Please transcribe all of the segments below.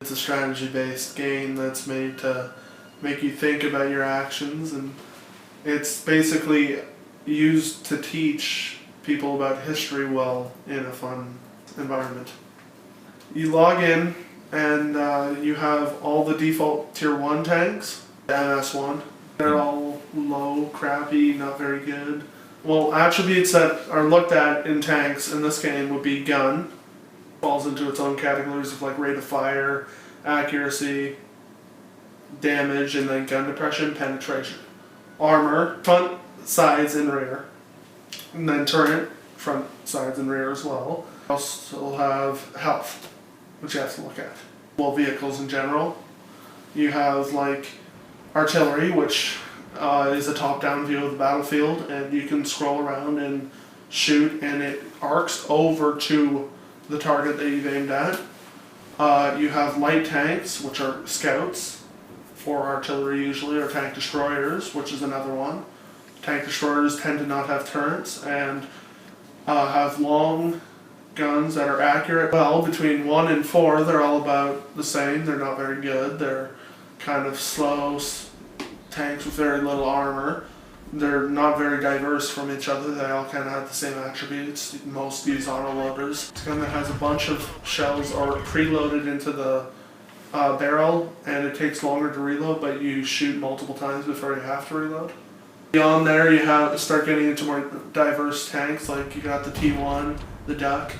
It's a strategy-based game that's made to make you think about your actions, and it's basically used to teach people about history well in a fun environment. You log in and you have all the default tier 1 tanks, MS1. They're all low, crappy, not very good. Well, attributes that are looked at in tanks in this game would be gun, falls into its own categories of like rate of fire, accuracy, damage, and then gun depression, penetration. Armor, front, sides, and rear. And then turret, front, sides, and rear as well. Also have health, which you have to look at. Well, vehicles in general. You have like artillery, which is a top-down view of the battlefield, and you can scroll around and shoot, and it arcs over to the target that you've aimed at. You have light tanks, which are scouts for artillery usually, or tank destroyers, which is another one. Tank destroyers tend to not have turrets and have long guns that are accurate. Well, between 1 and 4, they're all about the same. They're not very good. They're kind of slow tanks with very little armor. They're not very diverse from each other. They all kind of have the same attributes. Most use autoloaders. It's a gun that has a bunch of shells are preloaded into the barrel, and it takes longer to reload, but you shoot multiple times before you have to reload. Beyond there, you have to start getting into more diverse tanks, like you got the T1, the Duck,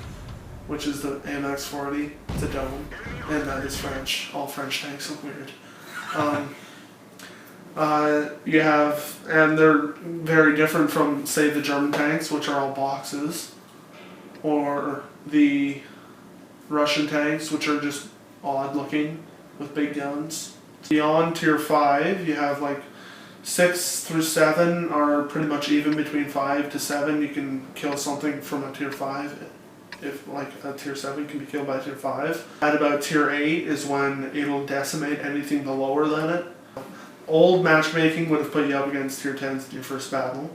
which is the AMX-40, the Dome, and that is French. All French tanks look weird. You have, and they're very different from, say, the German tanks, which are all boxes, or the Russian tanks, which are just odd looking with big guns. Beyond tier 5, you have like 6 through 7 are pretty much even. Between 5 to 7, you can kill something from a tier 5. If like a tier 7 can be killed by tier 5. At about tier 8 is when it'll decimate anything lower than it. Old matchmaking would have put you up against tier 10s in your first battle,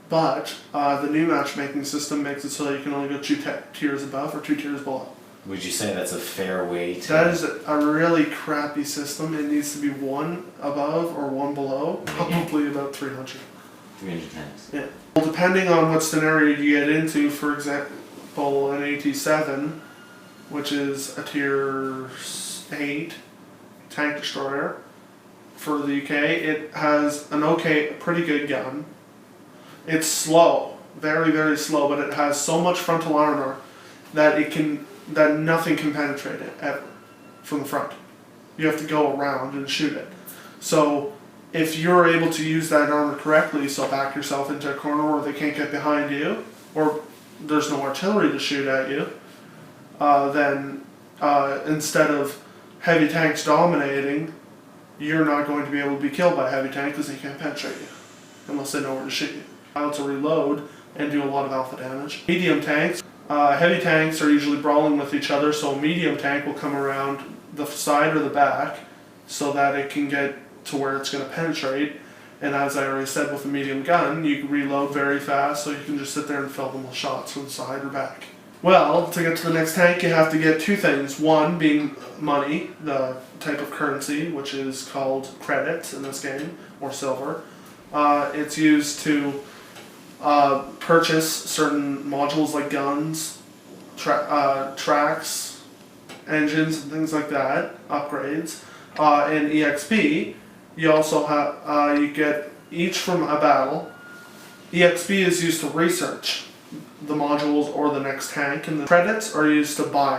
but the new matchmaking system makes it so that you can only go 2 tiers above or 2 tiers below. Would you say that's a fair way to... That is a really crappy system. It needs to be 1 above or 1 below, probably about 300. 300 times. Yeah. Well, depending on what scenario you get into, for example, an AT-7, which is a tier 8 tank destroyer, for the UK, it has an pretty good gun. It's slow, very, very slow, but it has so much frontal armor that nothing can penetrate it ever from the front. You have to go around and shoot it. So if you're able to use that armor correctly, so back yourself into a corner where they can't get behind you, or there's no artillery to shoot at you, then instead of heavy tanks dominating, you're not going to be able to be killed by a heavy tank because they can't penetrate you unless they know where to shoot you. How to reload and do a lot of alpha damage. Medium tanks. Heavy tanks are usually brawling with each other, so a medium tank will come around the side or the back so that it can get to where it's going to penetrate. And as I already said, with a medium gun, you can reload very fast, so you can just sit there and fill them with shots from the side or back. Well, to get to the next tank, you have to get 2 things. One being money, the type of currency, which is called credits in this game, or silver. It's used to purchase certain modules like guns, tracks, engines, and things like that, upgrades. In EXP, you also have, you get each from a battle. EXP is used to research the modules or the next tank, and the credits are used to buy.